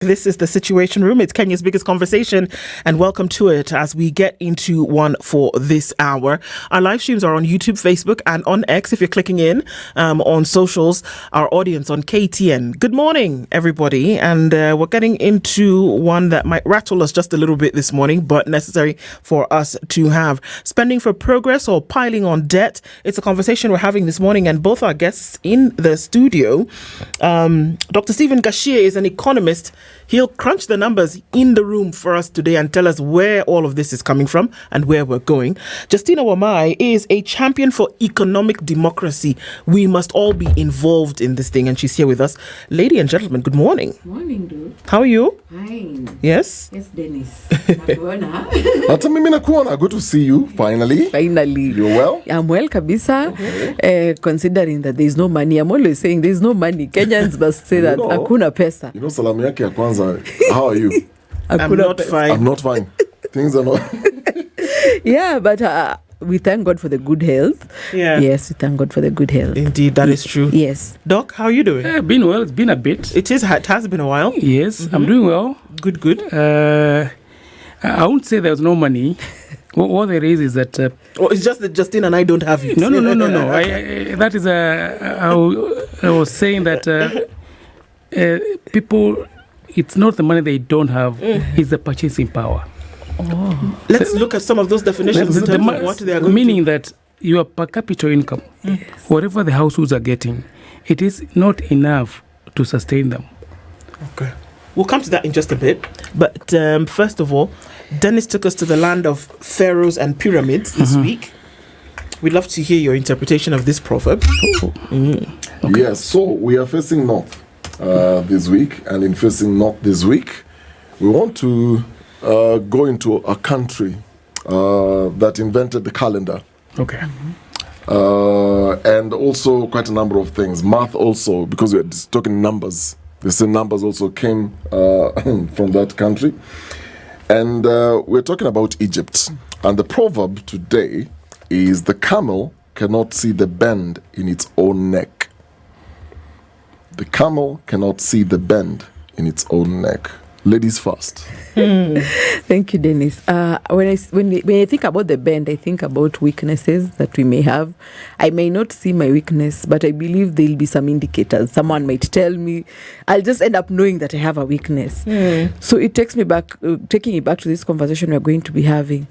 This is the Situation Room. It's Kenya's biggest conversation, and welcome to it as we get into one for this hour. Our live streams are on YouTube, Facebook, and on X. If you're clicking in on socials, our audience on KTN. Good morning, everybody. And we're getting into one that might rattle us just a little bit this morning, but necessary for us to have. Spending for progress or piling on debt? It's a conversation we're having this morning, and both our guests in the studio. Dr. Stephen Gachie is an economist. He'll crunch the numbers in the room for us today and tell us where all of this is coming from and where we're going. Justina Wamae is a champion for economic democracy. We must all be involved in this thing, and she's here with us. Lady and gentlemen, good morning. Morning, dude. How are you? Fine. Yes? Yes, Dennis. Hata mimi nakuona. Good to see you, finally. Finally. You're well? I'm well, kabisa. Considering that there's no money. I'm always saying there's no money. Kenyans must say that hakuna pesa. You know, salamu yake ya kwanza. How are you? I'm not fine. I'm not fine. Things are not. Yeah, but we thank God for the good health. Yeah. Yes, we thank God for the good health. Indeed, that is true. Yes. Doc, how are you doing? Been well. It's been a bit. It has been a while. Yes, I'm doing well. Good. I won't say there's no money. What there is that... It's just that Justin and I don't have it. No. That is I was saying that people... It's not the money they don't have, it's the purchasing power. Let's look at some of those definitions in terms of what they are going meaning that your per capita income, whatever the households are getting, it is not enough to sustain them. Okay. We'll come to that in just a bit. But first of all, Dennis took us to the land of pharaohs and pyramids this week. We'd love to hear your interpretation of this proverb. Okay. Yes, so we are facing north this week, and in facing north this week, we want to go into a country that invented the calendar. Okay. And also quite a number of things. Math also, because we're talking numbers. The same numbers also came from that country. And we're talking about Egypt. And the proverb today is the camel cannot see the bend in its own neck. The camel cannot see the bend in its own neck. Ladies first. Thank you, Dennis. When I think about the bend, I think about weaknesses that we may have. I may not see my weakness, but I believe there'll be some indicators. Someone might tell me. I'll just end up knowing that I have a weakness. So it takes me back, taking it back to this conversation we're going to be having.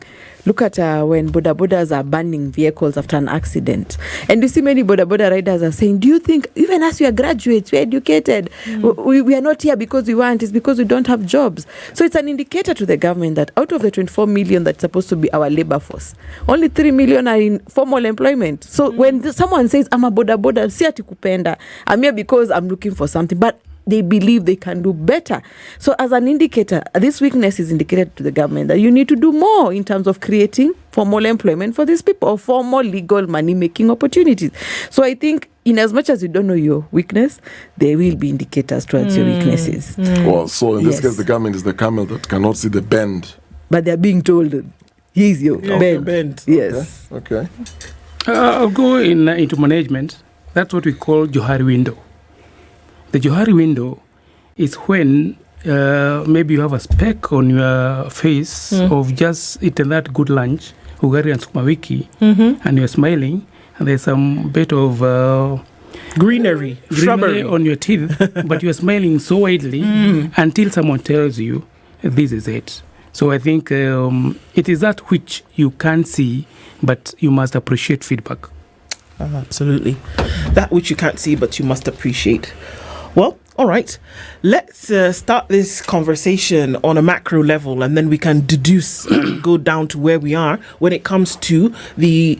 Look at when boda bodas are banning vehicles after an accident. And you see many boda boda riders are saying, do you think, even as we are graduates, we're educated, we are not here because we want, it's because we don't have jobs. So it's an indicator to the government that out of the 24 million that's supposed to be our labor force, only 3 million are in formal employment. So when someone says, I'm a boda boda, si ati kupenda, I'm here because I'm looking for something, but they believe they can do better. So as an indicator, this weakness is indicated to the government that you need to do more in terms of creating formal employment for these people, or formal legal money-making opportunities. So I think in as much as you don't know your weakness, there will be indicators towards your weaknesses. Well, so in this case, the government is the camel that cannot see the bend. But they're being told, here's your bend. Yes. Okay. I'll go into management. That's what we call Johari window. The Johari window is when maybe you have a speck on your face of just eating that good lunch, ugari and sukuma wiki, and you're smiling, and there's some bit of greenery, shrubbery on your teeth, but you're smiling so widely until someone tells you, this is it. So I think it is that which you can't see, but you must appreciate feedback. Absolutely. That which you can't see, but you must appreciate. Well, all right. Let's start this conversation on a macro level, and then we can deduce and go down to where we are when it comes to the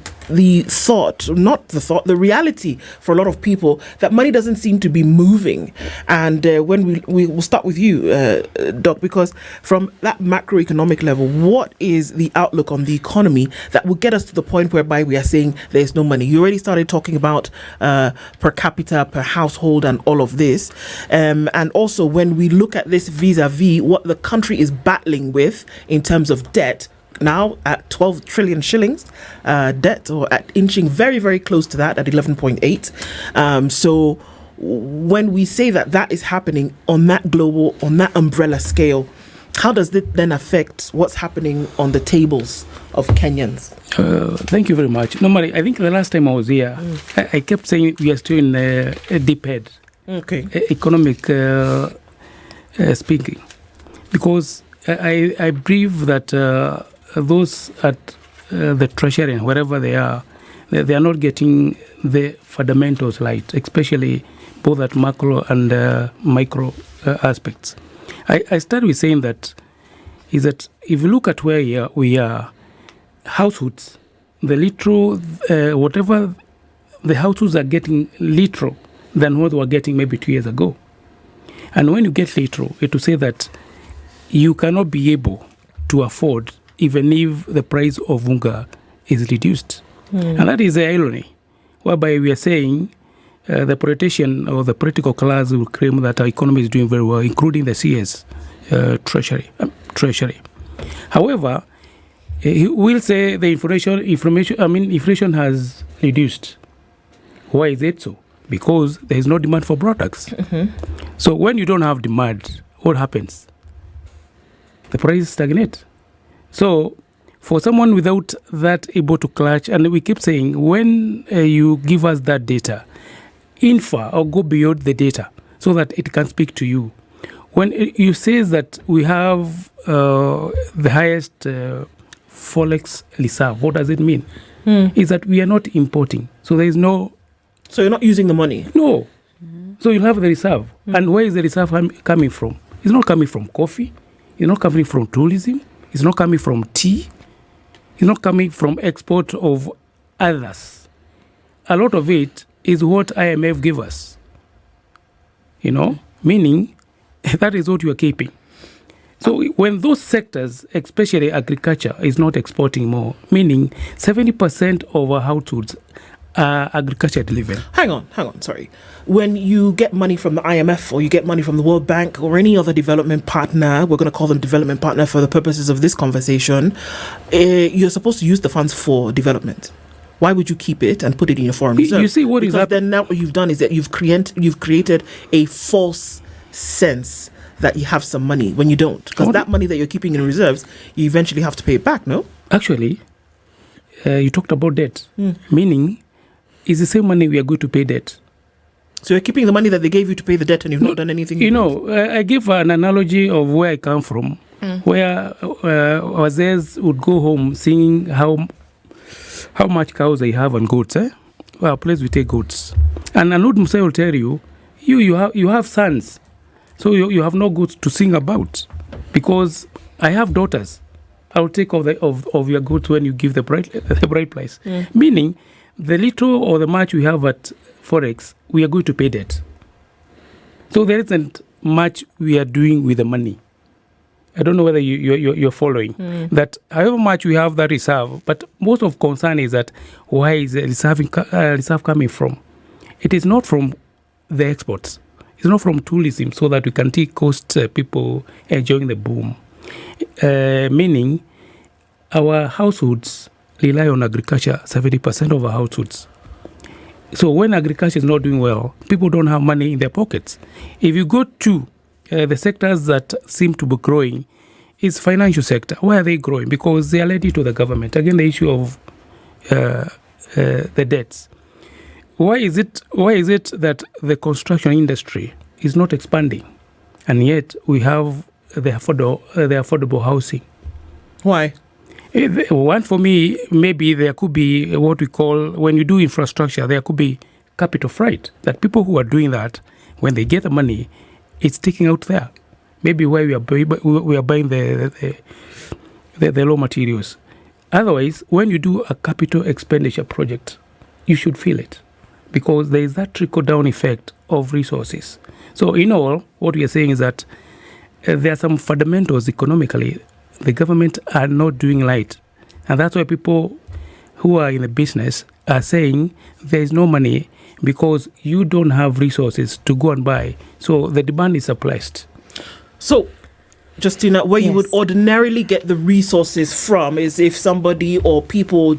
reality for a lot of people that money doesn't seem to be moving. And when we will start with you, Doc, because from that macroeconomic level, what is the outlook on the economy that will get us to the point whereby we are saying there's no money? You already started talking about per capita, per household, and all of this. And also when we look at this vis-a-vis what the country is battling with in terms of debt, now at 12 trillion shillings debt, or at inching very, very close to that at 11.8. So when we say that is happening on that global, on that umbrella scale, how does it then affect what's happening on the tables of Kenyans? Thank you very much. Normally, I think the last time I was here, I kept saying we are still in a deep head. Okay. Economic speaking. Because I believe that those at the treasury and wherever they are not getting the fundamentals right, especially both at macro and micro aspects. I start with saying that if you look at where we are, households, the literal, whatever the households are getting literal than what they were getting maybe 2 years ago. And when you get literal, it to say that you cannot be able to afford even if the price of unga is reduced. And that is the irony, whereby we are saying the politician or the political class will claim that our economy is doing very well, including the CS treasury. However, he will say the inflation has reduced. Why is it so? Because there is no demand for products. So when you don't have demand, what happens? The prices stagnate. So for someone without that able to clutch, and we keep saying, when you give us that data, infer or go beyond the data so that it can speak to you. When you say that we have the highest forex reserve, what does it mean? Is that we are not importing. So there is no... So you're not using the money? No. So you have the reserve. And where is the reserve coming from? It's not coming from coffee. It's not coming from tourism. It's not coming from tea. It's not coming from export of others. A lot of it is what IMF gave us. Meaning that is what you are keeping. So when those sectors, especially agriculture, is not exporting more, meaning 70% of our households are agriculture driven. Hang on, sorry. When you get money from the IMF or you get money from the World Bank or any other development partner, we're going to call them development partner for the purposes of this conversation, you're supposed to use the funds for development. Why would you keep it and put it in your foreign reserve? You see what is happening? Then now what you've done is that you've created a false sense that you have some money when you don't. Because that money that you're keeping in reserves, you eventually have to pay it back, no? Actually, you talked about debt, meaning it's the same money we are going to pay debt. So you're keeping the money that they gave you to pay the debt and you've not done anything? I give an analogy of where I come from, where Wazes would go home singing how much cows they have and goats. Well, please we take goats. And an old Musai will tell you, you have sons, so you have no goats to sing about, because I have daughters. I will take of your goats when you give the bright price. Meaning, the little or the much we have at Forex, we are going to pay debt. So there isn't much we are doing with the money. I don't know whether you're following. That however much we have that reserve, but most of concern is that where is the reserve coming from? It is not from the exports. It's not from tourism, so that we can take coast people enjoying the boom. Meaning, our households rely on agriculture, 70% of our households. So when agriculture is not doing well, people don't have money in their pockets. If you go to the sectors that seem to be growing, is financial sector. Why are they growing? Because they are led to the government. Again, the issue of the debts. Why is it that the construction industry is not expanding, and yet we have the affordable housing? Why? One, for me, maybe there could be what we call, when you do infrastructure, there could be capital fright, that people who are doing that, when they get the money, it's sticking out there. Maybe where we are buying the raw materials. Otherwise, when you do a capital expenditure project, you should feel it, because there is that trickle-down effect of resources. So in all, what we are saying is that there are some fundamentals economically the government are not doing right. And that's why people who are in the business are saying there is no money because you don't have resources to go and buy. So the demand is suppressed. So, Justina, where you would ordinarily get the resources from is if somebody or people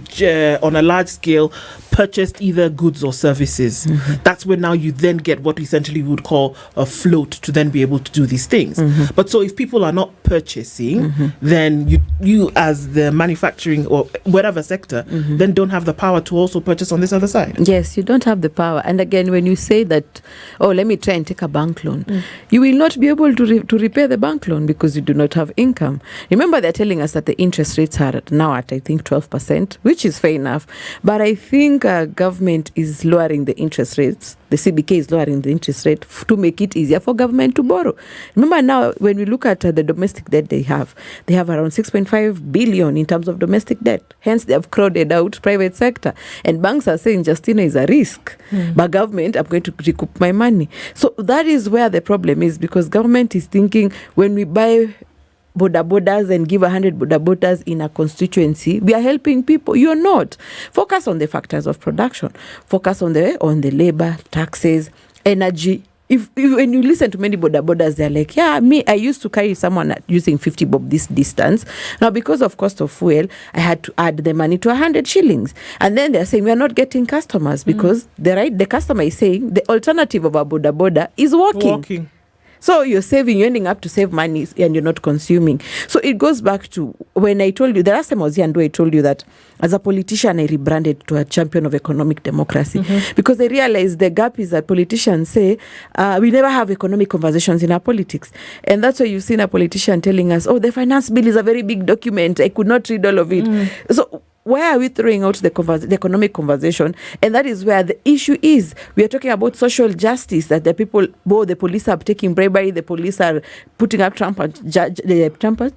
on a large scale purchased either goods or services. That's when now you then get what we essentially would call a float to then be able to do these things. But so if people are not purchasing, then you as the manufacturing or whatever sector then don't have the power to also purchase on this other side. Yes, you don't have the power. And again, when you say that, oh, let me try and take a bank loan, you will not be able to repay the bank loan because you do not have income. Remember, they're telling us that the interest rates are now at, I think, 12%, which is fair enough. But I think government is lowering the interest rates. The CBK is lowering the interest rate to make it easier for government to borrow. Remember now, when we look at the domestic debt they have around 6.5 billion in terms of domestic debt. Hence, they have crowded out private sector. And banks are saying, Justina, is a risk. But government, I'm going to recoup my money. So that is where the problem is, because government is thinking, when we buy bodas and give 100 bodas in a constituency, we are helping people. You're not. Focus on the factors of production. Focus on the labor, taxes, energy. If when you listen to many bodas, they're like, yeah, I used to carry someone using 50 bob this distance. Now, because of cost of fuel, I had to add the money to 100 shillings. And then they're saying, we're not getting customers because the customer is saying the alternative of a boda is walking. So you're ending up to save money and you're not consuming. So it goes back to when I told you, the last time I was here and I told you that as a politician, I rebranded to a champion of economic democracy because I realized the gap is that politicians say, we never have economic conversations in our politics. And that's why you've seen a politician telling us, oh, the finance bill is a very big document. I could not read all of it. So why are we throwing out the economic conversation? And that is where the issue is. We are talking about social justice, that the police are taking bribery, the police are putting up Trump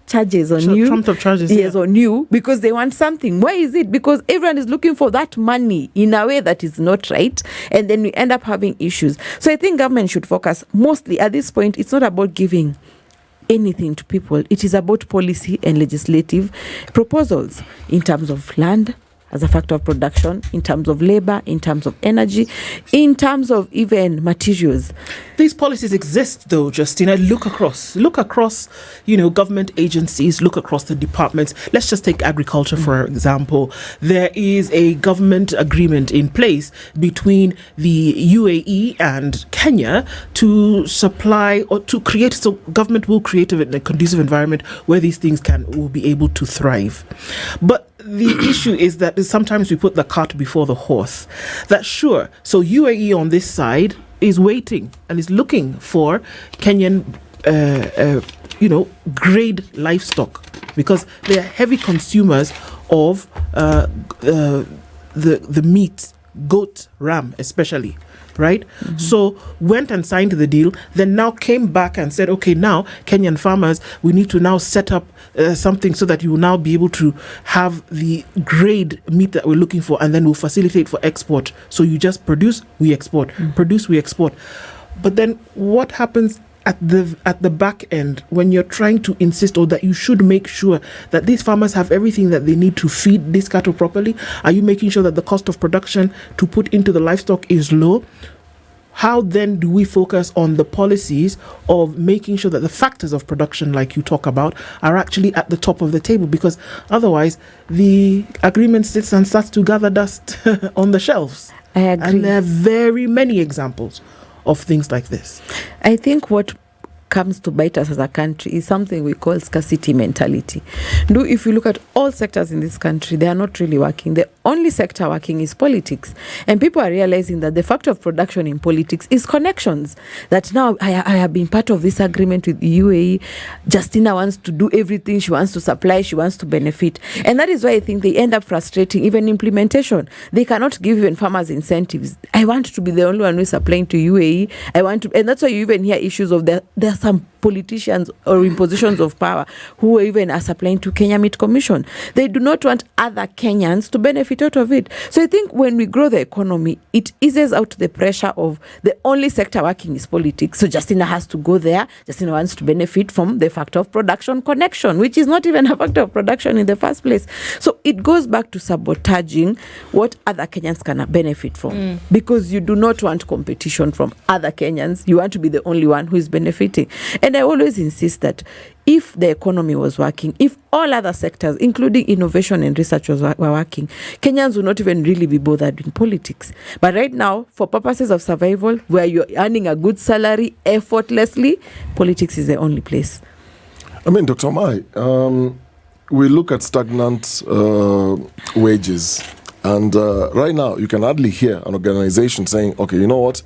charges on you. Trumped up charges, yes, on you, because they want something. Why is it? Because everyone is looking for that money in a way that is not right, and then we end up having issues. So I think government should focus mostly at this point. It's not about giving anything to people. It is about policy and legislative proposals in terms of land as a factor of production, in terms of labor, in terms of energy, in terms of even materials. These policies exist, though, Justina. Look across, government agencies, look across the departments. Let's just take agriculture, for example. There is a government agreement in place between the UAE and Kenya to supply or to create, so government will create a conducive environment where these things will be able to thrive. But the issue is that sometimes we put the cart before the horse. That sure, so UAE on this side is waiting and is looking for Kenyan, grade livestock because they are heavy consumers of the meat, goat, ram especially. Right? So went and signed the deal, then now came back and said, okay, now Kenyan farmers, we need to now set up something so that you will now be able to have the grade meat that we're looking for, and then we'll facilitate for export. So you just produce, we export, produce, we export. But then what happens at the back end when you're trying to insist or that you should make sure that these farmers have everything that they need to feed this cattle properly? Are you making sure that the cost of production to put into the livestock is low? How then do we focus on the policies of making sure that the factors of production, like you talk about, are actually at the top of the table? Because otherwise the agreement sits and starts to gather dust on the shelves. I agree. And there are very many examples of things like this. I think what comes to bite us as a country is something we call scarcity mentality. If you look at all sectors in this country, they are not really working. The only sector working is politics. And people are realizing that the factor of production in politics is connections. That now I have been part of this agreement with the UAE. Justina wants to do everything. She wants to supply. She wants to benefit. And that is why I think they end up frustrating even implementation. They cannot give even farmers incentives. I want to be the only one who is supplying to UAE. And that's why you even hear issues of there's some politicians or in positions of power who even are supplying to Kenya Meat Commission. They do not want other Kenyans to benefit out of it. So I think when we grow the economy, it eases out the pressure of the only sector working is politics. So Justina has to go there. Justina wants to benefit from the factor of production connection, which is not even a factor of production in the first place. So it goes back to sabotaging what other Kenyans can benefit from, because you do not want competition from other Kenyans. You want to be the only one who is benefiting. And And I always insist that if the economy was working, if all other sectors, including innovation and research, were working, Kenyans would not even really be bothered in politics. But right now, for purposes of survival, where you're earning a good salary effortlessly, politics is the only place. I mean, Dr. Wamae, we look at stagnant wages. And right now, you can hardly hear an organization saying, okay, you know what?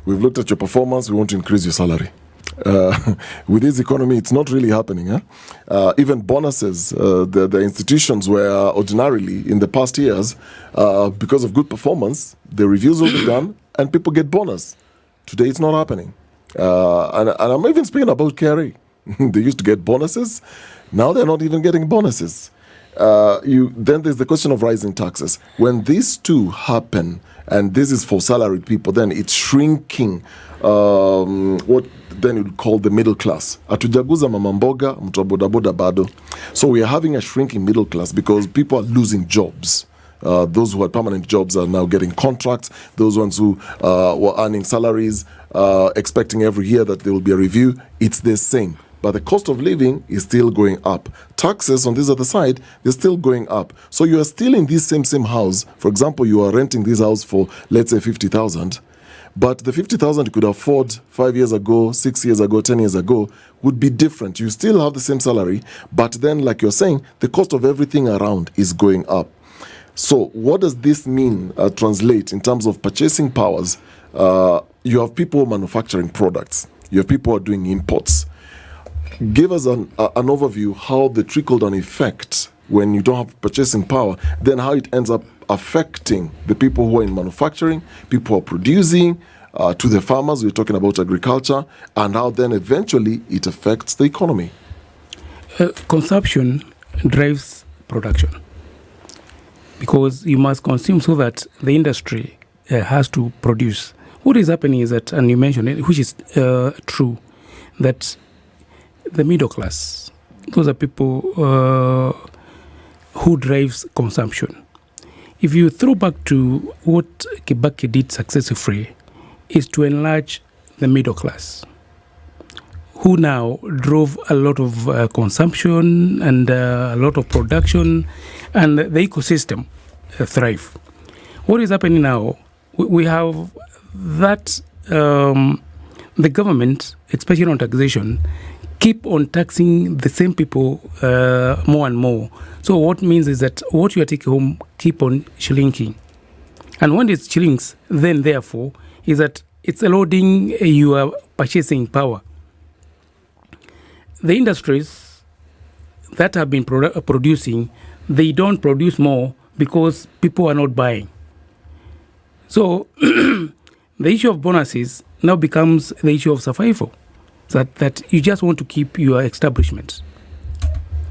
We've looked at your performance. We want to increase your salary. With this economy, it's not really happening. Even bonuses, the institutions where ordinarily in the past years, because of good performance, the reviews will be done and people get bonus. Today, it's not happening. And I'm even speaking about KRA. They used to get bonuses. Now they're not even getting bonuses. Then there's the question of rising taxes. When these two happen, and this is for salaried people, then it's shrinking what then you'd call the middle class. Atujaguza mama mboga, mtu wa bodaboda bado. So we are having a shrinking middle class because people are losing jobs. Those who had permanent jobs are now getting contracts. Those ones who were earning salaries, expecting every year that there will be a review, it's the same. But the cost of living is still going up. Taxes on this other side, they're still going up. So you are still in this same house. For example, you are renting this house for, let's say, 50,000. But the 50,000 you could afford 5 years ago, 6 years ago, 10 years ago would be different. You still have the same salary, but then, like you're saying, the cost of everything around is going up. So what does this mean, translate in terms of purchasing powers? You have people manufacturing products. You have people who are doing imports. Give us an overview how the trickle-down effect, when you don't have purchasing power, then how it ends up affecting the people who are in manufacturing, people who are producing, to the farmers, we're talking about agriculture, and how then eventually it affects the economy. Consumption drives production because you must consume so that the industry has to produce. What is happening is that, and you mentioned it, which is true, that the middle class, those are people who drives consumption. If you throw back to what Kibaki did successfully, is to enlarge the middle class, who now drove a lot of consumption and a lot of production, and the ecosystem thrive. What is happening now, we have that the government, especially on taxation, keep on taxing the same people more and more. So what means is that what you are taking home keep on shrinking. And when it shrinks, then therefore, is that it's eroding your purchasing power. The industries that have been producing, they don't produce more because people are not buying. So the issue of bonuses now becomes the issue of survival. That you just want to keep your establishment.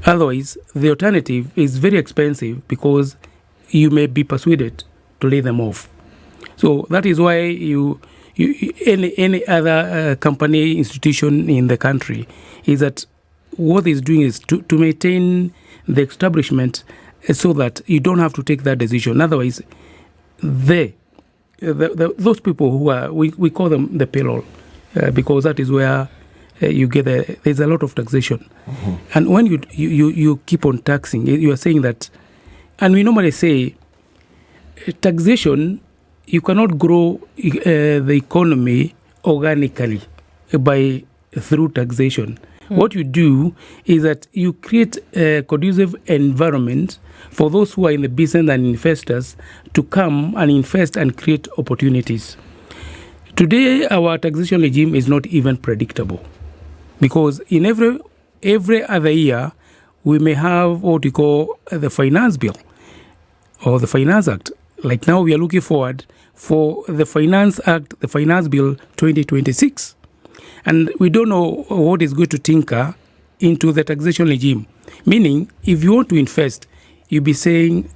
Otherwise, the alternative is very expensive because you may be persuaded to lay them off. So that is why any other company, institution in the country is that what it's doing is to maintain the establishment so that you don't have to take that decision. Otherwise, those people who are, we call them the payroll, because that is where you get there's a lot of taxation. Mm-hmm. And when you keep on taxing, you are saying that, and we normally say taxation, you cannot grow the economy organically through taxation. Mm. What you do is that you create a conducive environment for those who are in the business and investors to come and invest and create opportunities. Today, our taxation regime is not even predictable because in every other year, we may have what we call the finance bill or the finance act. Like now, we are looking forward for the finance act, the finance bill 2026. And we don't know what is going to tinker into the taxation regime. Meaning, if you want to invest, you'll be saying,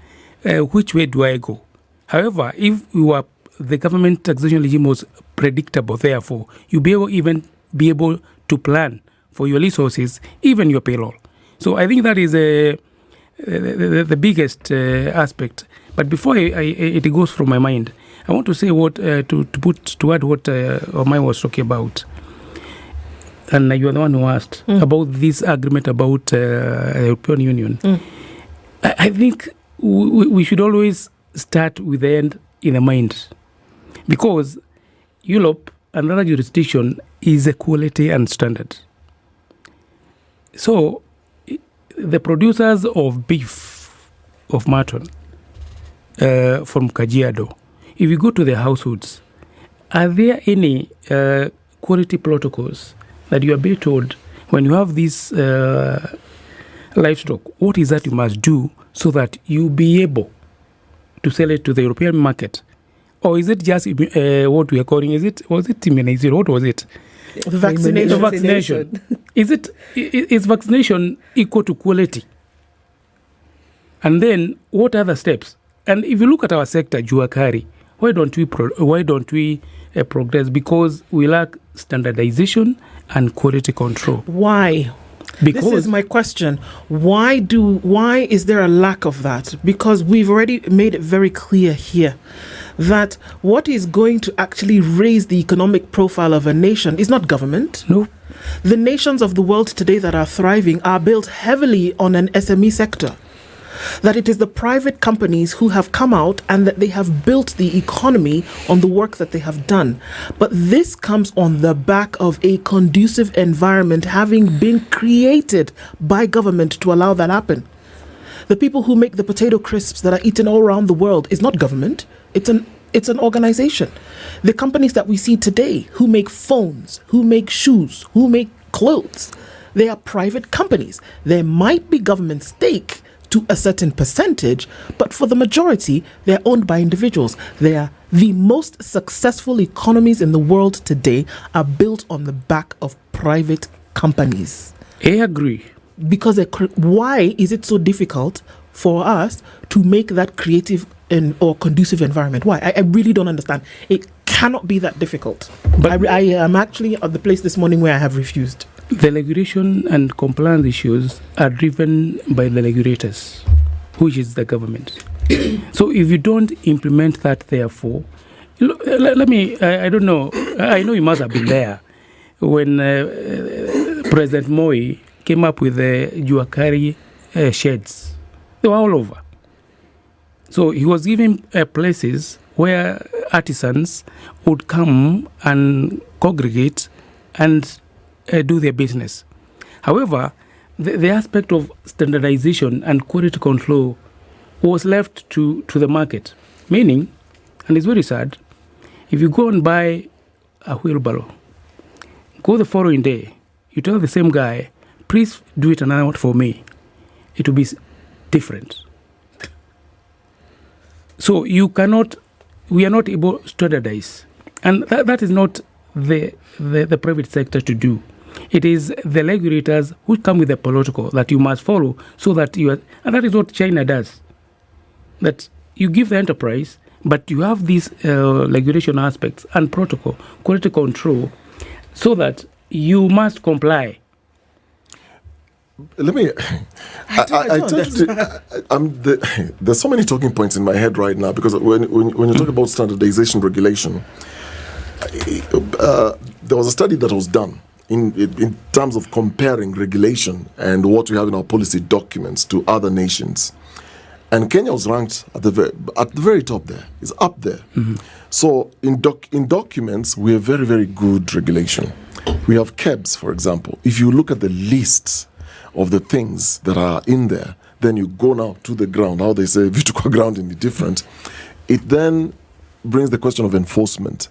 which way do I go? However, if the government taxation regime was predictable, therefore, you'll be able to plan for your resources, even your payroll. So I think that is the biggest aspect. But before it goes from my mind, I want to say what to add what Wamae was talking about. and you are the one who asked about this agreement about the European Union. I think we should always start with the end in the mind, because Europe, another jurisdiction, is equality and standard. So the producers of beef, of mutton, from Kajiado, if you go to the households, are there any quality protocols that you are being told when you have this livestock, what is that you must do so that you be able to sell it to the European market? Or is it just what we are calling, was it immunization? What was it? The vaccination. The vaccination. Is vaccination equal to quality? And then what other steps? And if you look at our sector, Juakari, why don't we progress? Because we lack standardization and quality control. Why? Because this is my question. Why is there a lack of that? Because we've already made it very clear here that what is going to actually raise the economic profile of a nation is not government. No. The nations of the world today that are thriving are built heavily on an SME sector. That it is the private companies who have come out and that they have built the economy on the work that they have done. But this comes on the back of a conducive environment having been created by government to allow that happen. The people who make the potato crisps that are eaten all around the world is not government. It's an organization. The companies that we see today who make phones, who make shoes, who make clothes, they are private companies. There might be government stake to a certain percentage, but for the majority, they're owned by individuals. They are the most successful economies in the world today are built on the back of private companies. I agree. Because why is it so difficult for us to make that creative or conducive environment? Why? I really don't understand. It cannot be that difficult. But I am actually at the place this morning where I have refused. The regulation and compliance issues are driven by the regulators, which is the government. So if you don't implement that, therefore, let me, I don't know, I know you must have been there when President Moi came up with the Juakari sheds. They were all over. So he was giving places where artisans would come and congregate and do their business. However, the aspect of standardization and quality control was left to the market. Meaning, and it's very sad, if you go and buy a wheelbarrow, go the following day, you tell the same guy, please do it another for me. It will be different. So we are not able to standardize. And that is not the private sector to do. It is the regulators who come with a protocol that you must follow so that and that is what China does. That you give the enterprise, but you have these regulation aspects and protocol, quality control, so that you must comply. Let me. There's so many talking points in my head right now because when you talk about standardization regulation, there was a study that was done in terms of comparing regulation and what we have in our policy documents to other nations. And Kenya was ranked at the very top there. It's up there. Mm-hmm. So in documents, we have very, very good regulation. We have KEBS, for example. If you look at the lists of the things that are in there, then you go now to the ground. How they say, vitukwa ground in the different. It then brings the question of enforcement.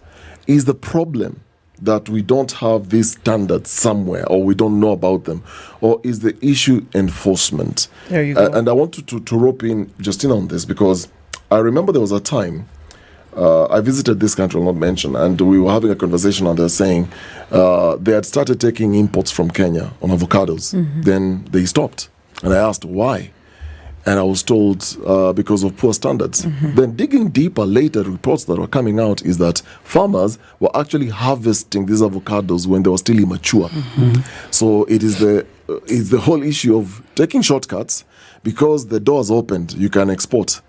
Is the problem that we don't have these standards somewhere or we don't know about them? Or is the issue enforcement? There you go. And I want to rope in Justina on this because I remember there was a time I visited this country, I'll not mention, and we were having a conversation and they were saying they had started taking imports from Kenya on avocados. Mm-hmm. Then they stopped. And I asked why. And I was told because of poor standards. Mm-hmm. Then digging deeper later, reports that were coming out is that farmers were actually harvesting these avocados when they were still immature. Mm-hmm. So it is the whole issue of taking shortcuts because the doors opened, you can export.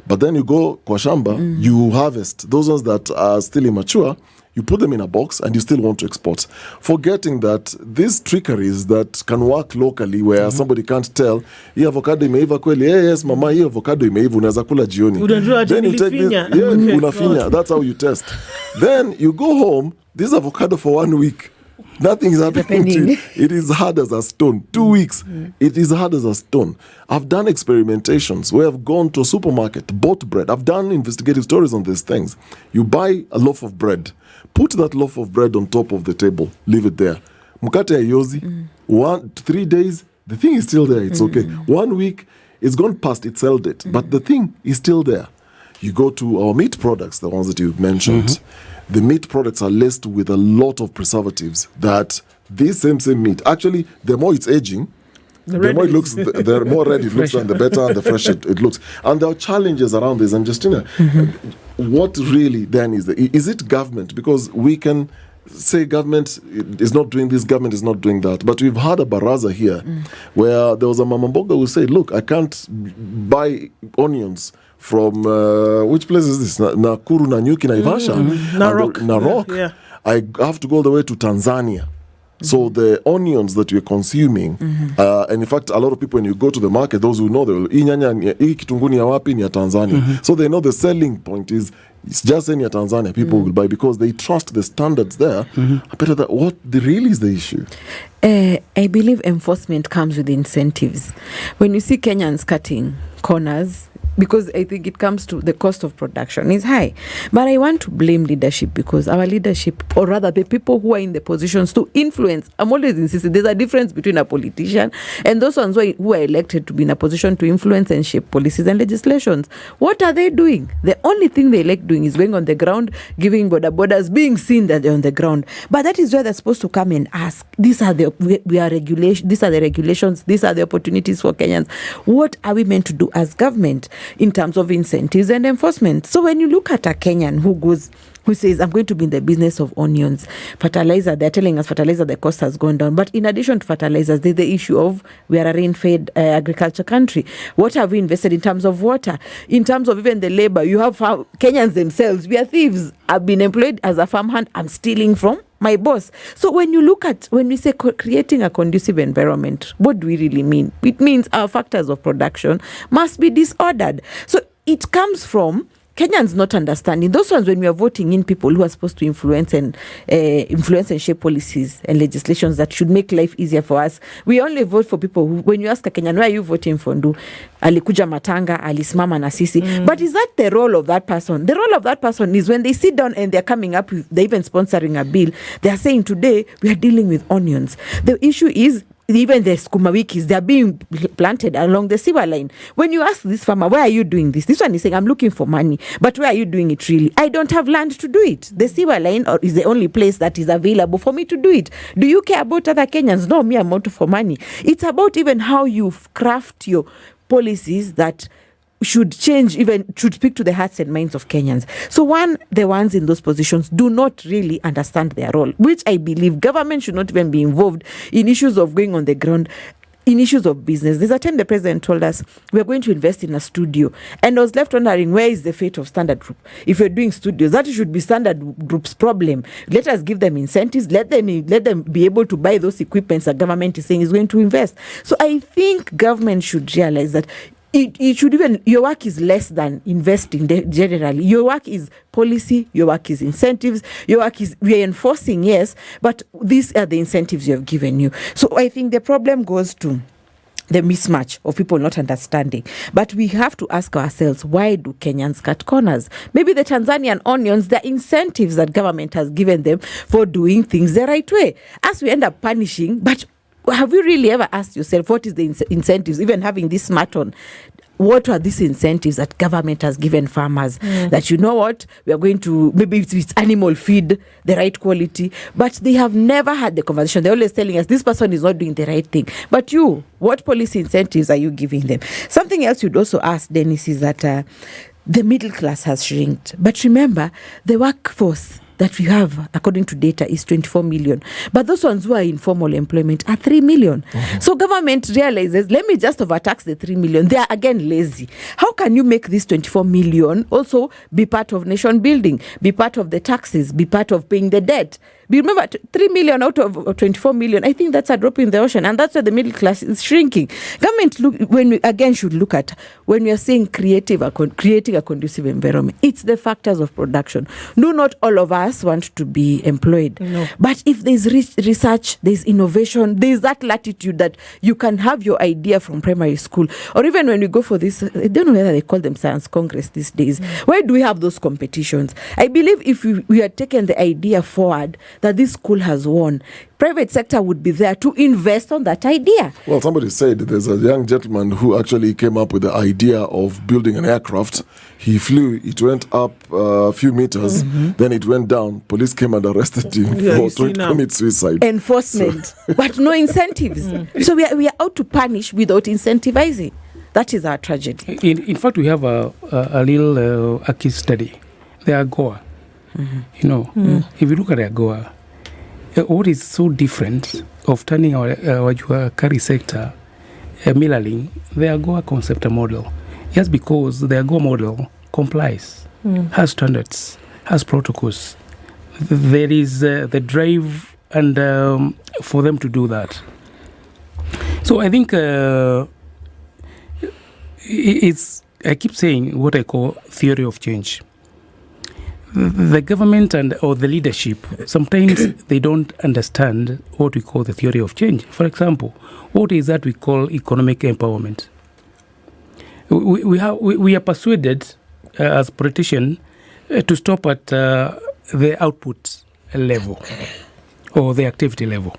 But then you go kwa shamba, you harvest. Those ones that are still immature, you put them in a box, and you still want to export. Forgetting that these trickeries that can work locally where somebody can't tell, hii avocado imeiva kweli, yes mama, hii avocado imeiva, unaweza kula jioni. Then you take this, unafinya, that's how you test. Then you go home, this avocado for 1 week. Nothing is happening to it. It is hard as a stone. 2 weeks. It is hard as a stone. I've done experimentations where I've gone to a supermarket, bought bread. I've done investigative stories on these things. You buy a loaf of bread. Put that loaf of bread on top of the table. Leave it there. Mukate ya yozi. 3 days, the thing is still there. It's okay. 1 week, it's gone past its sell date. But the thing is still there. You go to our meat products, the ones that you've mentioned. The meat products are laced with a lot of preservatives that this same meat, actually, the more it's aging, the more it looks, the more red it looks, and the better and the fresher it looks. And there are challenges around this. And Justina, what really then is it government? Because we can say government is not doing this, government is not doing that. But we've had a baraza here where there was a mama mboga who said, look, I can't buy onions from which place is this? Nakuru, Nanyuki, Naivasha, Narok. Yeah. I have to go all the way to Tanzania. So the onions that we're consuming, and in fact, a lot of people, when you go to the market, those who know, they will, hii kitunguu ni ya wapi, ni ya Tanzania. So they know the selling point is, it's just in Tanzania, people will buy because they trust the standards there. Better that what really is the issue? I believe enforcement comes with incentives. When you see Kenyans cutting corners, because I think it comes to the cost of production is high. But I want to blame leadership, because our leadership, or rather the people who are in the positions to influence, I'm always insisting there's a difference between a politician and those ones who are elected to be in a position to influence and shape policies and legislations. What are they doing? The only thing they like doing is going on the ground, giving borders, being seen that they're on the ground. But that is where they're supposed to come and ask, these are the regulations, these are the opportunities for Kenyans. What are we meant to do as government in terms of incentives and enforcement? So when you look at a Kenyan who says, I'm going to be in the business of onions, fertilizer, they're telling us fertilizer, the cost has gone down. But in addition to fertilizers, there's the issue of we are a rain-fed agriculture country. What have we invested in terms of water? In terms of even the labor, you have Kenyans themselves, we are thieves. I've been employed as a farmhand, I'm stealing from my boss. So when we say creating a conducive environment, what do we really mean? It means our factors of production must be disordered. So it comes from Kenyans not understanding. Those ones, when we are voting in people who are supposed to influence and shape policies and legislations that should make life easier for us, we only vote for people who, when you ask a Kenyan, why are you voting for Ndu? Alikuja matanga, alisimama na sisi. But is that the role of that person? The role of that person is when they sit down and they're coming up with, they're even sponsoring a bill, they're saying today we are dealing with onions. The issue is, even the skuma wikis, they are being planted along the sewer line. When you ask this farmer, why are you doing this? This one is saying, I'm looking for money. But where are you doing it really? I don't have land to do it. The sewer line is the only place that is available for me to do it. Do you care about other Kenyans? No, me, I'm out for money. It's about even how you craft your policies that should speak to the hearts and minds of Kenyans. So the ones in those positions do not really understand their role, which I believe government should not even be involved in issues of going on the ground, in issues of business. There's a time the president told us, we're going to invest in a studio. And I was left wondering, where is the fate of Standard Group? If you're doing studios, that should be Standard Group's problem. Let us give them incentives. Let them be able to buy those equipments that government is saying is going to invest. So I think government should realize that it should even, your work is less than investing generally. Your work is policy, your work is incentives, your work is, we are enforcing, yes, but these are the incentives you have given you. So I think the problem goes to the mismatch of people not understanding. But we have to ask ourselves, why do Kenyans cut corners? Maybe the Tanzanian onions, the incentives that government has given them for doing things the right way. As we end up punishing, but have you really ever asked yourself, what is the incentives, even having this smart on? What are these incentives that government has given farmers? That, you know what, we are going to, maybe it's animal feed, the right quality, but they have never had the conversation. They're always telling us, this person is not doing the right thing. But you, what policy incentives are you giving them? Something else you'd also ask, Dennis, is that the middle class has shrinked. But remember, the workforce that we have, according to data, is 24 million. But those ones who are in formal employment are 3 million. So government realizes, let me just overtax the 3 million. They are again lazy. How can you make this 24 million also be part of nation building, be part of the taxes, be part of paying the debt? Remember, 3 million out of 24 million, I think that's a drop in the ocean. And that's why the middle class is shrinking. Government, should look at, when we are saying creating a conducive environment, it's the factors of production. No, not all of us want to be employed. No. But if there's research, there's innovation, there's that latitude that you can have your idea from primary school. Or even when we go for this, I don't know whether they call them science congress these days. Where do we have those competitions? I believe if we had taken the idea forward, that this school has won, private sector would be there to invest on that idea. Well, somebody said there's a young gentleman who actually came up with the idea of building an aircraft. He flew, it went up a few meters, then it went down. Police came and arrested him for trying to commit suicide. Enforcement, but no incentives. So we are out to punish without incentivizing. That is our tragedy. In fact, we have a little a case study. The AGOA. If you look at AGOA, what is so different of turning our carry sector mirroring the AGOA concept model? Just because the AGOA model complies, has standards, has protocols. There is the drive and for them to do that. So I think I keep saying what I call theory of change. The government or the leadership, sometimes they don't understand what we call the theory of change. For example, what is that we call economic empowerment? We are persuaded as politicians to stop at the output level or the activity level.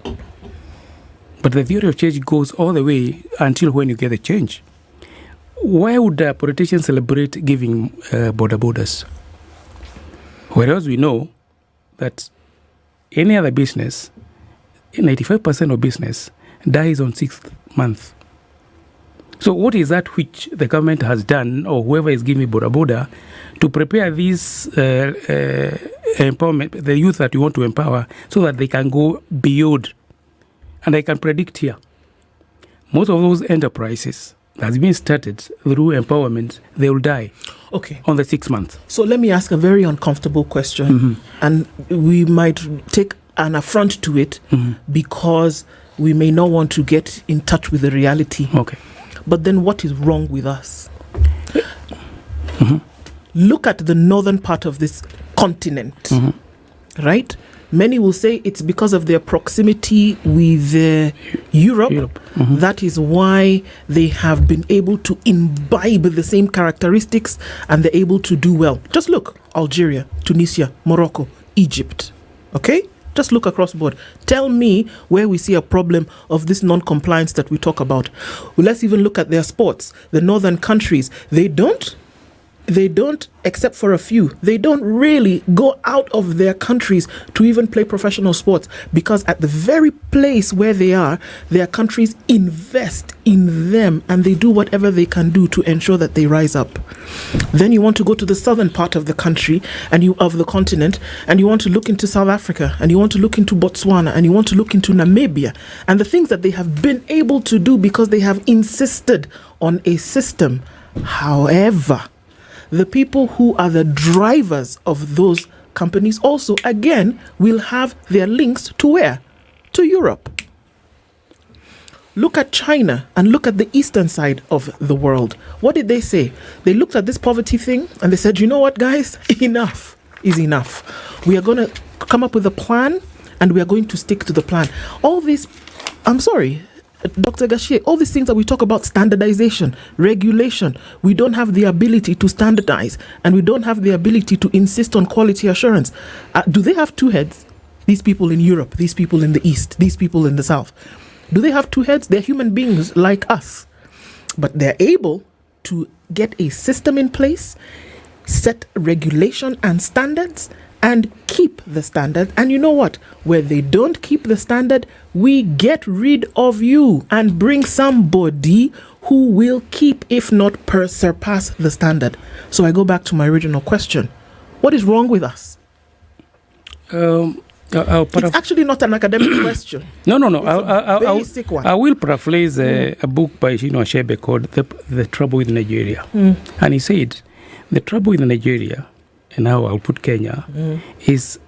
But the theory of change goes all the way until when you get the change. Why would politicians celebrate giving borders? Whereas we know that any other business, 95% of business dies on 6th month. So what is that which the government has done, or whoever is giving border to prepare these empowerment, the youth that you want to empower, so that they can go beyond? And I can predict here, most of those enterprises that's been started through empowerment, they will die on the 6th month. So let me ask a very uncomfortable question, and we might take an affront to it because we may not want to get in touch with the reality. Okay. But then what is wrong with us? Look at the northern part of this continent, right? Many will say it's because of their proximity with Europe. That is why they have been able to imbibe the same characteristics and they're able to do well. Just look, Algeria, Tunisia, Morocco, Egypt. Okay? Just look across the board. Tell me where we see a problem of this non-compliance that we talk about. Well, let's even look at their sports. The northern countries, they don't, except for a few, they don't really go out of their countries to even play professional sports, because at the very place where they are, their countries invest in them and they do whatever they can do to ensure that they rise up. Then you want to go to the southern part of the country of the continent, and you want to look into South Africa, and you want to look into Botswana, and you want to look into Namibia, and the things that they have been able to do because they have insisted on a system. However, the people who are the drivers of those companies also, again, will have their links to where? To Europe. Look at China and look at the eastern side of the world. What did they say? They looked at this poverty thing and they said, you know what, guys? Enough is enough. We are going to come up with a plan and we are going to stick to the plan. All this, I'm sorry, Dr. Gachie, all these things that we talk about, standardization, regulation, we don't have the ability to standardize and we don't have the ability to insist on quality assurance. Do they have two heads? These people in Europe, these people in the East, these people in the South. Do they have two heads? They're human beings like us. But they're able to get a system in place, set regulation and standards, and keep the standard. And you know what? Where they don't keep the standard, we get rid of you and bring somebody who will keep, if not surpass the standard. So I go back to my original question. What is wrong with us? It's actually not an academic question. No. Basic one. I will paraphrase a book by Chinua Achebe called The Trouble with Nigeria. And he said, the trouble with Nigeria, and now I'll put Kenya, is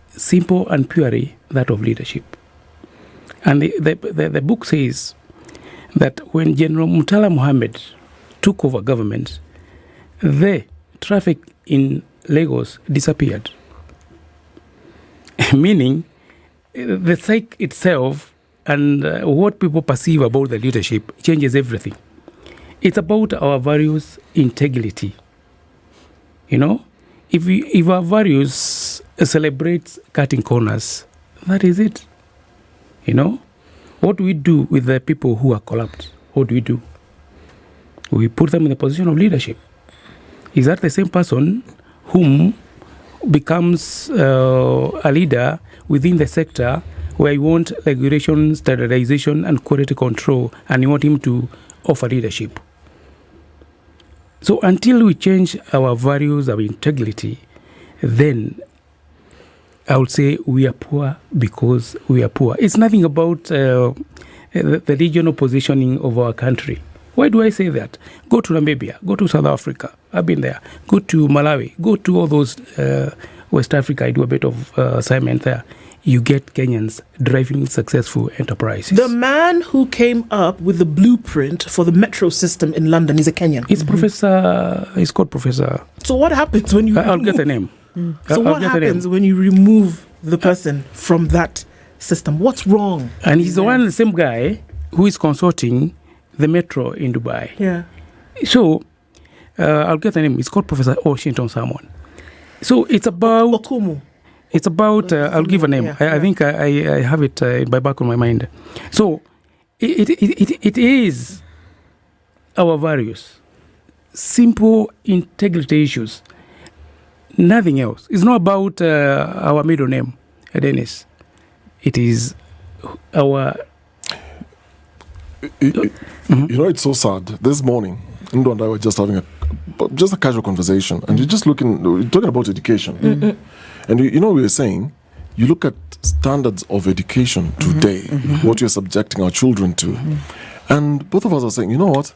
simple and purely that of leadership. And the book says that when General Murtala Mohammed took over government, the traffic in Lagos disappeared. Meaning, the psyche itself and what people perceive about the leadership changes everything. It's about our values, integrity. You know, if our values celebrates cutting corners, that is it. You know, what do we do with the people who are corrupt? What do? We put them in the position of leadership. Is that the same person whom becomes a leader within the sector where you want regulation, standardization, and quality control, and you want him to offer leadership? So until we change our values, our integrity, then I would say we are poor because we are poor. It's nothing about the regional positioning of our country. Why do I say that? Go to Namibia, go to South Africa. I've been there. Go to Malawi, go to all those West Africa. I do a bit of assignment there. You get Kenyans driving successful enterprises. The man who came up with the blueprint for the metro system in London is a Kenyan. It's Professor, he's called Professor. So what happens when you I'll get the name. So what happens when you remove the person from that system? What's wrong? And he's the same guy who is consulting the metro in Dubai. Yeah. So, I'll get the name. It's called Professor Washington Salmon. So it's about Okumu. It's about. I'll give a name. I think I have it in my back of my mind. So it is our values, simple integrity issues. Nothing else. It's not about our middle name, Dennis. It is our. You know, it's so sad. This morning, Ndo and I were just having a casual conversation, and you're talking about education. And you know, we were saying, you look at standards of education today, what you're subjecting our children to. And both of us are saying, you know what?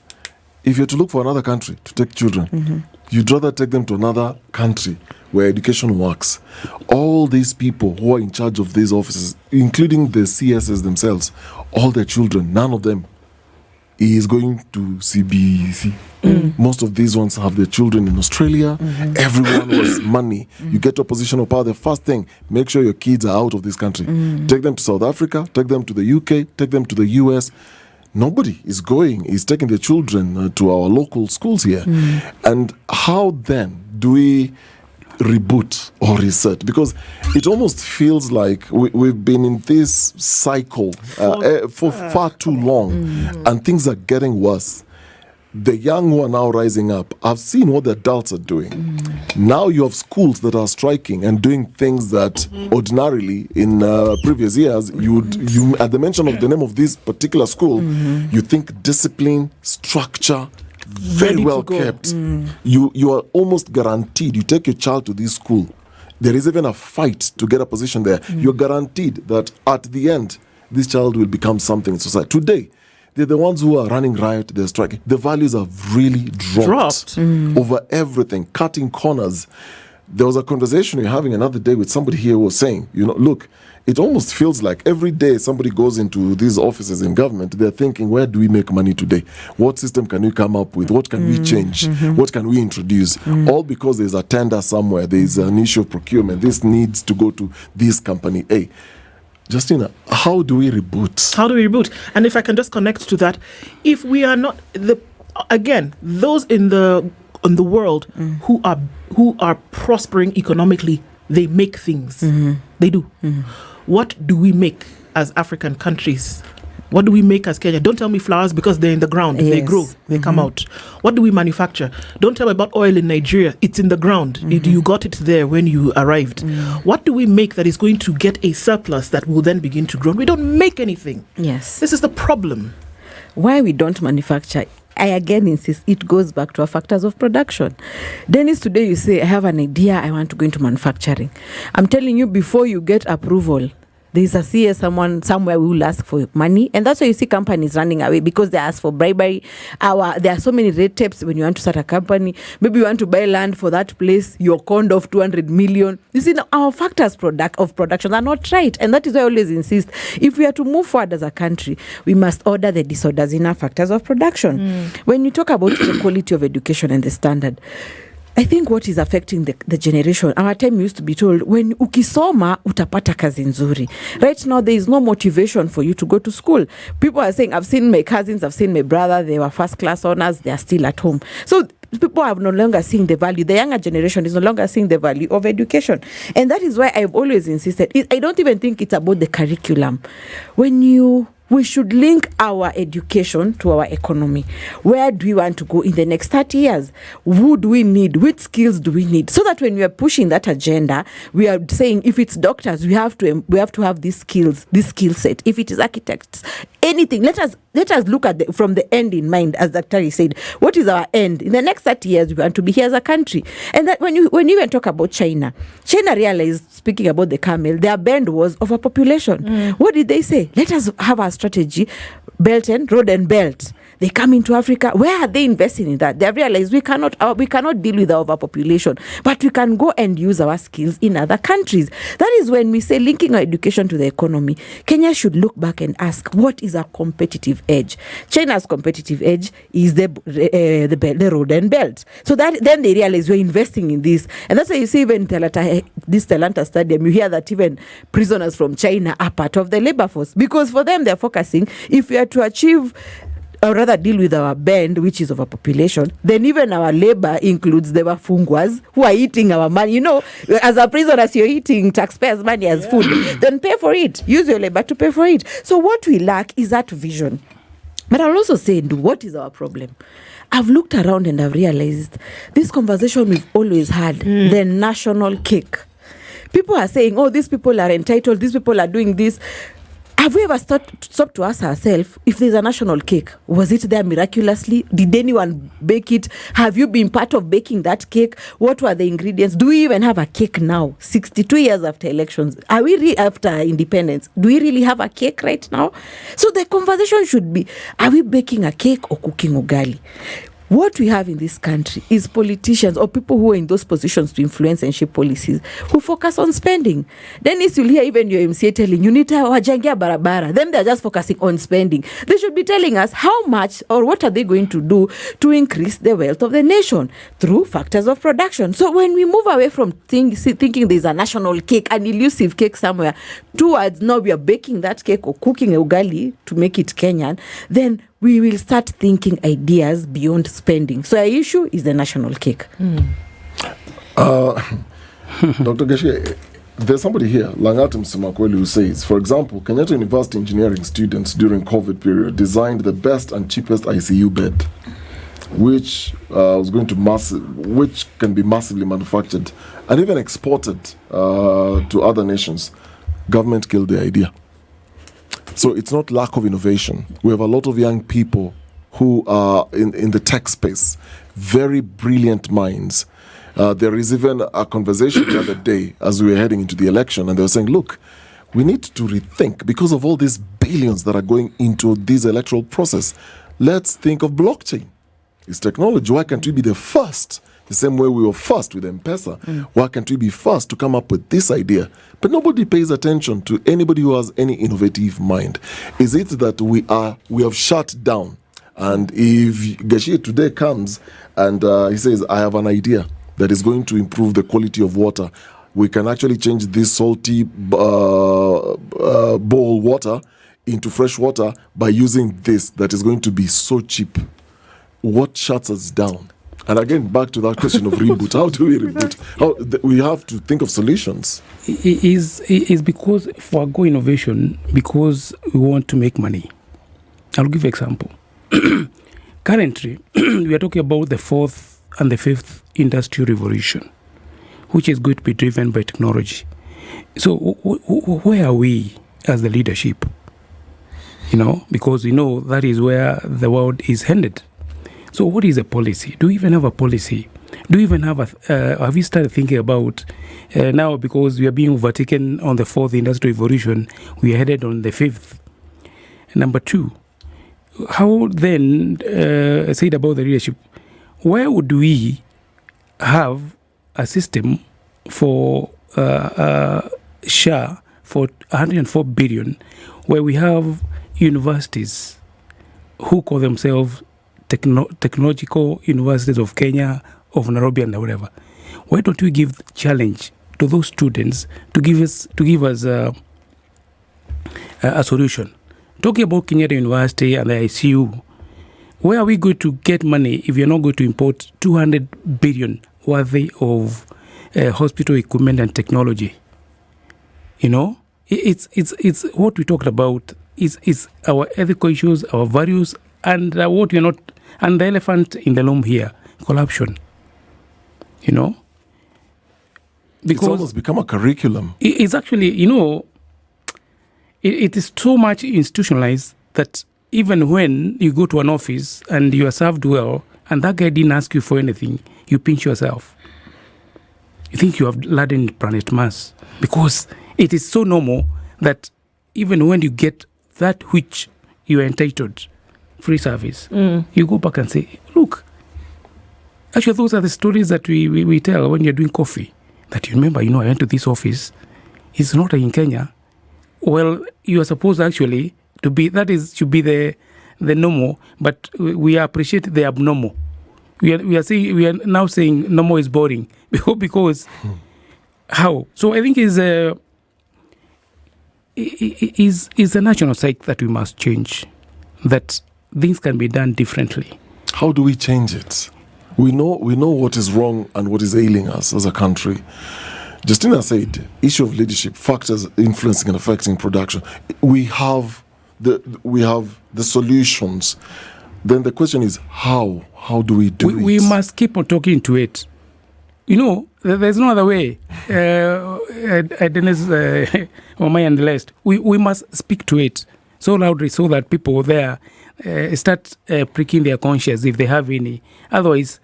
If you're to look for another country to take children, you'd rather take them to another country where education works. All these people who are in charge of these offices, including the CSs themselves, all their children, none of them is going to CBC. Most of these ones have their children in Australia. Everyone was money. You get to a position of power, the first thing, make sure your kids are out of this country. Take them to South Africa, take them to the UK, take them to the US. Nobody is taking their children to our local schools here. And how then do we reboot or reset? Because it almost feels like we've been in this cycle for far too long, and things are getting worse. The young who are now rising up, I've seen what the adults are doing. Now you have schools that are striking and doing things that ordinarily in previous years, you at the mention of the name of this particular school, you think discipline, structure, very well kept. You are almost guaranteed. You take your child to this school, there is even a fight to get a position there. You're guaranteed that at the end, this child will become something in society. Today, they're the ones who are running riot, they're striking. The values have really dropped. Over everything, cutting corners. There was a conversation we were having another day with somebody here who was saying, you know, look, it almost feels like every day somebody goes into these offices in government, they're thinking, where do we make money today? What system can we come up with? What can we change? What can we introduce? All because there's a tender somewhere, there's an issue of procurement. This needs to go to this company A. Justina, how do we reboot? How do we reboot? And if I can just connect to that, if we are not those in the world who are prospering economically, they make things. They do. What do we make as African countries? What do we make as Kenya? Don't tell me flowers because they're in the ground. Yes. They grow. They come out. What do we manufacture? Don't tell me about oil in Nigeria. It's in the ground. You got it there when you arrived. What do we make that is going to get a surplus that will then begin to grow? We don't make anything. Yes. This is the problem. Why we don't manufacture, I again insist, it goes back to our factors of production. Dennis, today you say, I have an idea, I want to go into manufacturing. I'm telling you, before you get approval, there's a CS somewhere who will ask for money, and that's why you see companies running away, because they ask for bribery. There are so many red tapes when you want to start a company. Maybe you want to buy land for that place, you're conned of 200 million. You see, our factors of production are not right, and that is why I always insist, if we are to move forward as a country, we must order the disorders in our factors of production. When you talk about the quality of education and the standard, I think what is affecting the generation, our time used to be told, when ukisoma utapata kazi nzuri. Right now, there is no motivation for you to go to school. People are saying, I've seen my cousins, I've seen my brother, they were first class honors, they are still at home. So people are no longer seeing the value. The younger generation is no longer seeing the value of education. And that is why I've always insisted, I don't even think it's about the curriculum. We should link our education to our economy. Where do we want to go in the next 30 years? Who do we need? Which skills do we need? So that when we are pushing that agenda, we are saying, if it's doctors, we have to have these skills, this skill set. If it is architects, anything. Let us look at from the end in mind, as Dr. said. What is our end? In the next 30 years, we want to be here as a country. And that when you even talk about China realized, speaking about the camel, their bend was overpopulation. What did they say? Let us have our strategy, road and belt. They come into Africa. Where are they investing in that? They have realized we cannot deal with our overpopulation, but we can go and use our skills in other countries. That is when we say linking our education to the economy. Kenya should look back and ask, what is our competitive edge? China's competitive edge is the road and belt. So that then they realize we're investing in this, and that's why you see even this Talanta Stadium, you hear that even prisoners from China are part of the labor force, because for them they're focusing, if we are to achieve or rather deal with our bend, which is overpopulation, then even our labor includes the wafungwas who are eating our money. You know, as a prisoner, you're eating taxpayers' money as food. Then pay for it. Use your labor to pay for it. So what we lack is that vision. But I'll also say, what is our problem? I've looked around and I've realized this conversation we've always had, the national cake. People are saying, oh, these people are entitled, these people are doing this. Have we ever stopped to ask ourselves, if there's a national cake, was it there miraculously? Did anyone bake it? Have you been part of baking that cake? What were the ingredients? Do we even have a cake now, 62 years after elections? Are we after independence? Do we really have a cake right now? So the conversation should be, are we baking a cake or cooking ugali? What we have in this country is politicians or people who are in those positions to influence and shape policies who focus on spending. Then you'll hear even your MCA telling you, Nita wajangia barabara. Then they're just focusing on spending. They should be telling us how much or what are they going to do to increase the wealth of the nation through factors of production. So when we move away from thinking there's a national cake, an elusive cake somewhere, towards now we are baking that cake or cooking a ugali to make it Kenyan, then we will start thinking ideas beyond spending. So our issue is the national cake. Dr. Gachie, there's somebody here, Langatum Simakweli, who says, for example, Kenyatta University engineering students during COVID period designed the best and cheapest ICU bed, which which can be massively manufactured and even exported to other nations. Government killed the idea. So it's not lack of innovation. We have a lot of young people who are in the tech space, very brilliant minds. There is even a conversation the other day as we were heading into the election, and they were saying, look, we need to rethink because of all these billions that are going into this electoral process. Let's think of blockchain. It's technology. Why can't we be the first? The same way we were first with M-Pesa. Why can't we be first to come up with this idea? But nobody pays attention to anybody who has any innovative mind. Is it that we have shut down? And if Gachie today comes and he says, I have an idea that is going to improve the quality of water, we can actually change this salty bowl water into fresh water by using this that is going to be so cheap. What shuts us down? And again, back to that question of reboot. How do we reboot? We have to think of solutions. It is because forgo innovation because we want to make money. I'll give an example. Currently, we are talking about the fourth and the fifth industrial revolution, which is going to be driven by technology. So where are we as the leadership? Because that is where the world is headed. So what is a policy? Do we even have a policy? Do we even have have you started thinking about now, because we are being overtaken on the 4th industrial revolution, we are headed on the 5th. Number 2, how then, said about the leadership, where would we have a system for SHA for 104 billion, where we have universities who call themselves technological universities of Kenya, of Nairobi, and whatever? Why don't we give challenge to those students to give us a solution? Talking about Kenyatta University and the ICU, where are we going to get money if you're not going to import 200 billion worthy of hospital equipment and technology? It's what we talked about is our ethical issues, our values, and what we're not, and the elephant in the room here, corruption. Because it's almost become a curriculum. It's actually, it is so much institutionalized that even when you go to an office and you are served well, and that guy didn't ask you for anything, you pinch yourself. You think you have landed planet Mars, because it is so normal that even when you get that which you are entitled, free service, you go back and say, look, actually those are the stories that we tell when you're doing coffee, that you remember, I went to this office, it's not in Kenya. Well, you are supposed actually to be, should be the normal, but we appreciate the abnormal. We are now saying normal is boring because how? So I think is a national psyche that we must change, that things can be done differently. How do we change it? We know what is wrong and what is ailing us as a country. Justina said, issue of leadership, factors influencing and affecting production. We have the solutions. Then the question is how? How do we do it? We must keep on talking to it. There's no other way. Dennis Wamae and the rest. We must speak to it so loudly so that people there start pricking their conscience if they have any. Otherwise,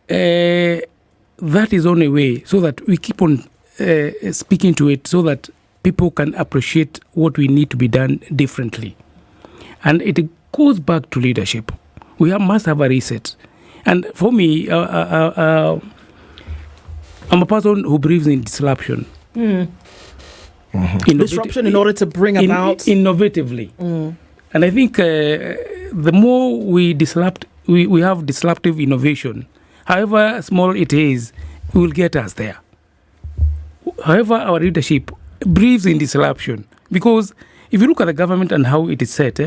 that is the only way, so that we keep on speaking to it so that people can appreciate what we need to be done differently. And it goes back to leadership. We must have a reset. And for me, I'm a person who believes in disruption. Disruption in order to bring about... Innovatively. And I think the more we disrupt, we have disruptive innovation, however small it is, it will get us there. However, our leadership believes in disruption. Because if you look at the government and how it is set,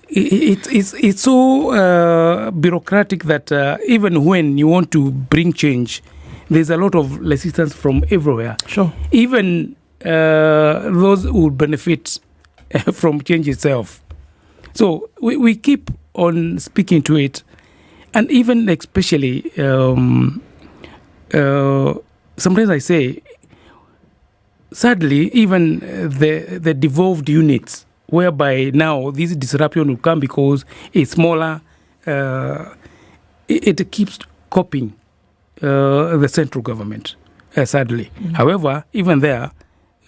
it's so bureaucratic that even when you want to bring change, there's a lot of resistance from everywhere. Sure. Even those who will benefit from change itself. So we keep on speaking to it. And even especially, sometimes I say, sadly, even the devolved units, whereby now this disruption will come because it's smaller, it keeps copying the central government, sadly. However, even there,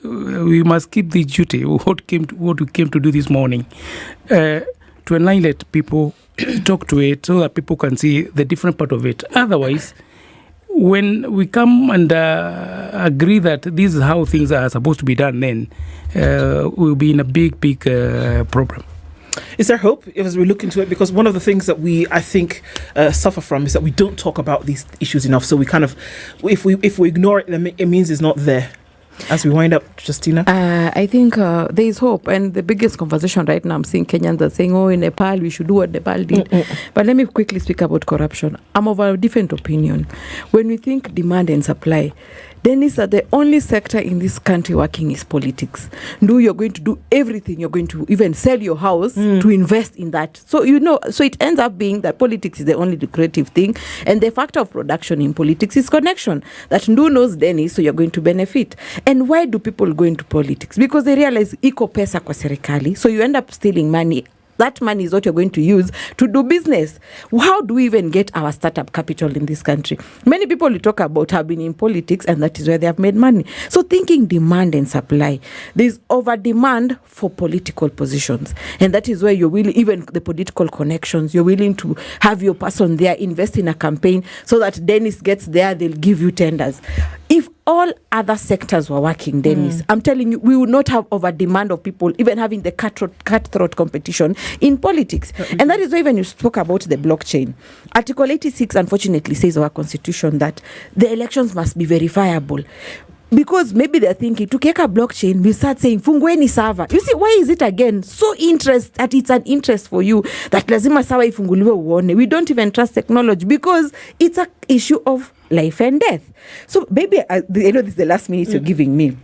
we must keep the duty, what we came to do this morning, to enlighten people, talk to it so that people can see the different part of it. Otherwise, when we come and agree that this is how things are supposed to be done, then we'll be in a big problem. Is there hope as we look into it? Because one of the things that we, I think, suffer from is that we don't talk about these issues enough. So we kind of, if we ignore it, then it means it's not there. As we wind up, Justina? I think there is hope. And the biggest conversation right now, I'm seeing Kenyans are saying, in Nepal, we should do what Nepal did. But let me quickly speak about corruption. I'm of a different opinion. When we think demand and supply, then is that the only sector in this country working is politics. You're going to do everything. You're going to even sell your house to invest in that. So, so it ends up being that politics is the only lucrative thing. And the factor of production in politics is connection. That Ndu knows Dennis, so you're going to benefit. And why do people go into politics? Because they realize iko pesa kwa serikali. So you end up stealing money that money is what you're going to use to do business. How do we even get our startup capital in this country? Many people we talk about have been in politics, and that is where they have made money. So thinking demand and supply, there's over demand for political positions, and that is where you're willing, even the political connections, you're willing to have your person there, invest in a campaign so that Dennis gets there, they'll give you tenders. If all other sectors were working, Dennis, I'm telling you, we would not have over demand of people even having the cutthroat competition in politics. And that is why when you spoke about the blockchain, Article 86 unfortunately says our constitution that the elections must be verifiable. Because maybe they're thinking, to take a blockchain, we start saying, fungueni server. You see, why is it again so interest that it's an interest for you that lazima server ifunguliwe uone? We don't even trust technology because it's an issue of life and death. So maybe, I know this is the last minute you're giving me.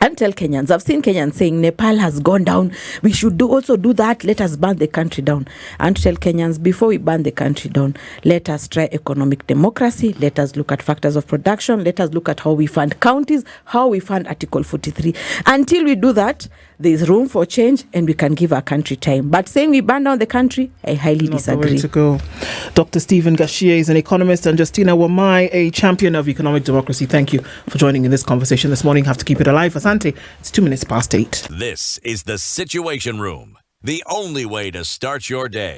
And tell Kenyans, I've seen Kenyans saying Nepal has gone down, we should also do that, let us burn the country down. And tell Kenyans, before we burn the country down, let us try economic democracy, let us look at factors of production, let us look at how we fund counties, how we fund Article 43. Until we do that, there is room for change and we can give our country time. But saying we burn down the country, I highly disagree. The way to go. Dr. Stephen Gachie is an economist, and Justina Wamae, a champion of economic democracy. Thank you for joining in this conversation this morning. Have to keep it alive. Asante, it's 8:02. This is the Situation Room, the only way to start your day.